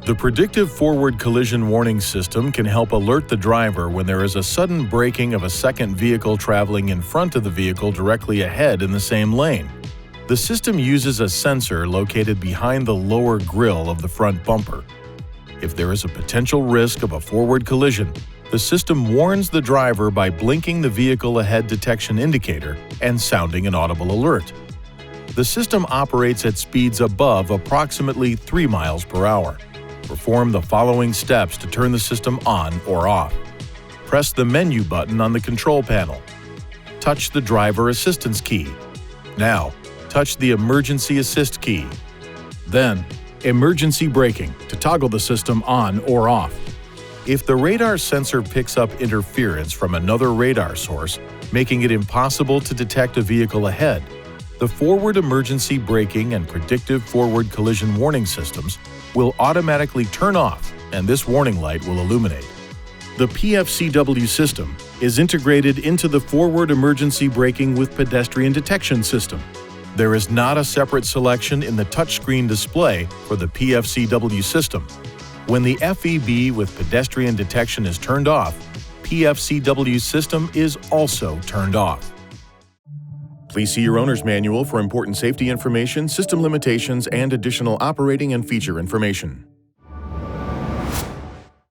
The Predictive Forward Collision Warning system can help alert the driver when there is a sudden braking of a second vehicle traveling in front of the vehicle directly ahead in the same lane. The system uses a sensor located behind the lower grille of the front bumper. If there is a potential risk of a forward collision, the system warns the driver by blinking the vehicle ahead detection indicator and sounding an audible alert. The system operates at speeds above approximately 3 miles per hour. Perform the following steps to turn the system on or off. Press the menu button on the control panel. Touch the driver assistance key. Now, touch the emergency assist key. Then, emergency braking to toggle the system on or off. If the radar sensor picks up interference from another radar source, making it impossible to detect a vehicle ahead, the forward emergency braking and predictive forward collision warning systems will automatically turn off, and this warning light will illuminate. The PFCW system is integrated into the forward emergency braking with pedestrian detection system. There is not a separate selection in the touchscreen display for the PFCW system. When the FEB with pedestrian detection is turned off, PFCW system is also turned off. Please see your owner's manual for important safety information, system limitations, and additional operating and feature information.